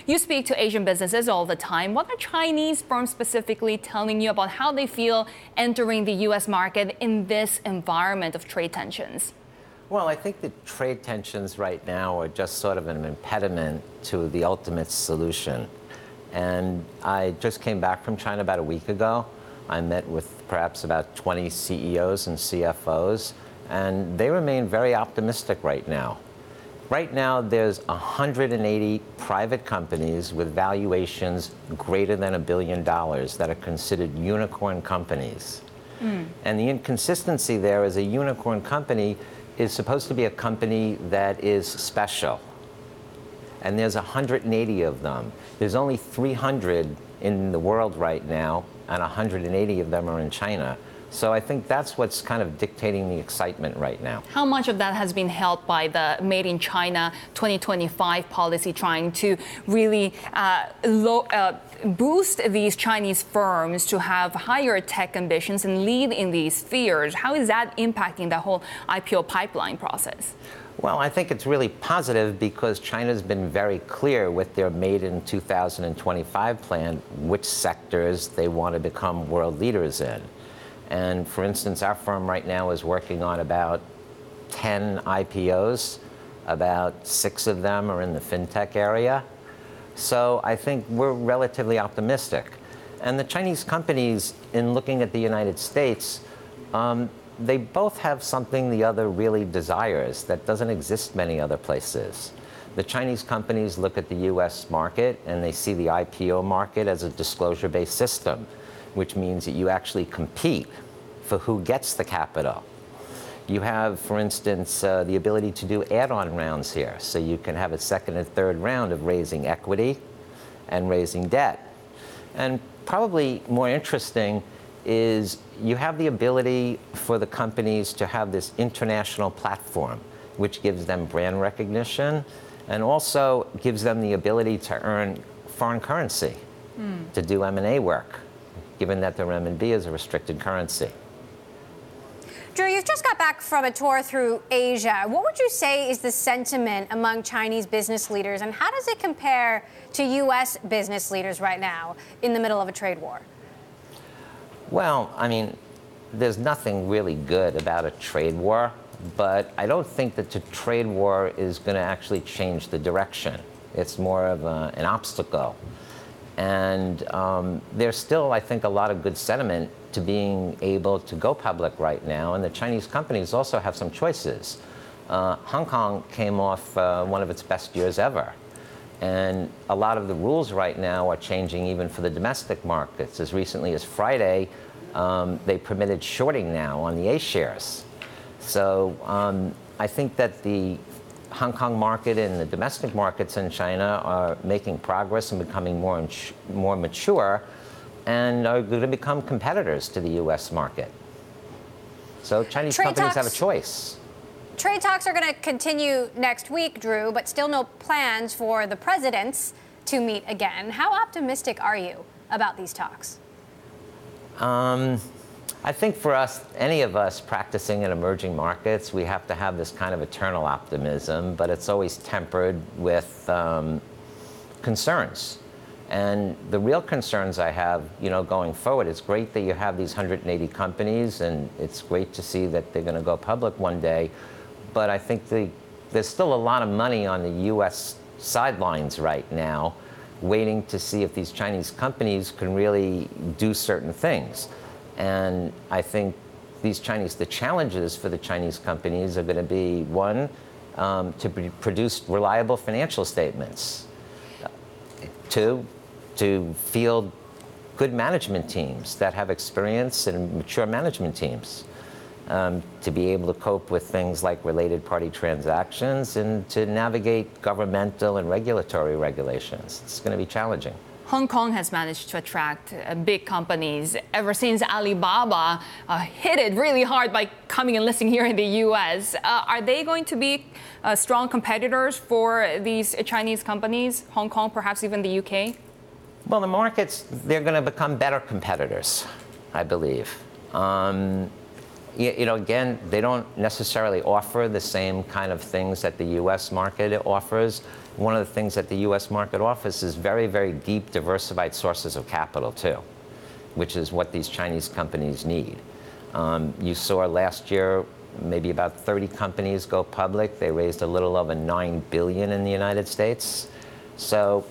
You speak to Asian businesses all the time. What are Chinese firms specifically telling you about how they feel entering the U.S. market in this environment of trade tensions? Well, I think the trade tensions right now are just sort of an impediment to the ultimate solution. And I just came back from China about a week ago. I met with perhaps about 20 CEOs and CFOs, and they remain very optimistic right now. Right now, there's 180 private companies with valuations greater than $1 billion that are considered unicorn companies. And the inconsistency there is a unicorn company is supposed to be a company that is special. And there's 180 of them. There's only 300 in the world right now, and 180 of them are in China. So I think that's what's kind of dictating the excitement right now. How much of that has been helped by the Made in China 2025 policy trying to really boost these Chinese firms to have higher tech ambitions and lead in these spheres? How is that impacting the whole IPO pipeline process? Well, I think it's really positive because China's been very clear with their Made in 2025 plan which sectors they want to become world leaders in. And for instance, our firm right now is working on about 10 IPOs. About 6 of them are in the fintech area. So I think we're relatively optimistic. And the Chinese companies, in looking at the United States, they both have something the other really desires that doesn't exist many other places. The Chinese companies look at the U.S. market and they see the IPO market as a disclosure-based system, which means that you actually compete for who gets the capital. You have, for instance, the ability to do add-on rounds here, so you can have a second and third round of raising equity and raising debt. And probably more interesting is you have the ability for the companies to have this international platform, which gives them brand recognition and also gives them the ability to earn foreign currency to do M&A work, given that their RMB is a restricted currency. Drew, you've just got back from a tour through Asia. What would you say is the sentiment among Chinese business leaders, and how does it compare to U.S. business leaders right now in the middle of a trade war? Well, I mean, there's nothing really good about a trade war, but I don't think that the trade war is going to actually change the direction. It's more of an obstacle. And there's still, I think, a lot of good sentiment to being able to go public right now. And the Chinese companies also have some choices. Hong Kong came off one of its best years ever. And a lot of the rules right now are changing even for the domestic markets. As recently as Friday, they permitted shorting now on the A shares. So I think that the Hong Kong market and the domestic markets in China are making progress and becoming more mature and are going to become competitors to the U.S. market. So Chinese companies have a choice. Trade talks are going to continue next week, Drew, but still no plans for the presidents to meet again. How optimistic are you about these talks? I think for us, any of us practicing in emerging markets, we have to have this kind of eternal optimism, but it's always tempered with concerns. And the real concerns I have, going forward, it's great that you have these 180 companies, and it's great to see that they're going to go public one day. But I think there's still a lot of money on the U.S. sidelines right now, waiting to see if these Chinese companies can really do certain things. And I think the challenges for the Chinese companies are going to be, one, to produce reliable financial statements. Two, to field good management teams that have experience and mature management teams. To be able to cope with things like related party transactions and to navigate governmental and regulatory regulations. It's going to be challenging. Hong Kong has managed to attract big companies ever since Alibaba hit it really hard by coming and listing here in the U.S. Are they going to be strong competitors for these Chinese companies, Hong Kong, perhaps even the U.K.? Well, the markets, they're going to become better competitors, I believe. Again, they don't necessarily offer the same kind of things that the U.S. market offers. one of the things that the U.S. market offers is very, very deep, diversified sources of capital, too, which is what these Chinese companies need. You saw last year maybe about 30 companies go public. They raised a little over $9 billion in the United States. So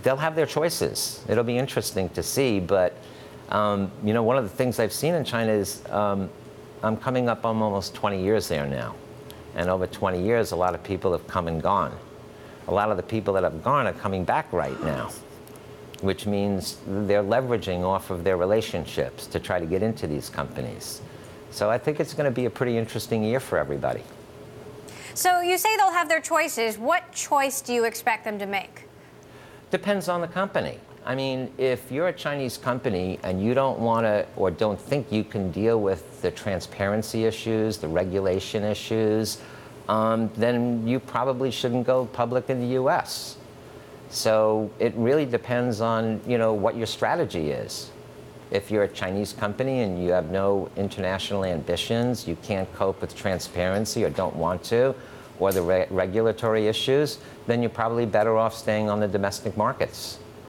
they'll have their choices. It'll be interesting to see. But, you know, one of the things I've seen in China is I'm coming up on almost 20 years there now. And over 20 years, a lot of people have come and gone. A lot of the people that have gone are coming back right now, which means they're leveraging off of their relationships to try to get into these companies. So I think it's going to be a pretty interesting year for everybody. So you say they'll have their choices. What choice do you expect them to make? Depends on the company. I mean, if you're a Chinese company and you don't want to or don't think you can deal with the transparency issues, the regulation issues, then you probably shouldn't go public in the U.S. So it really depends on, you know, what your strategy is. If you're a Chinese company and you have no international ambitions, you can't cope with transparency or don't want to, or the regulatory issues, then you're probably better off staying on the domestic markets.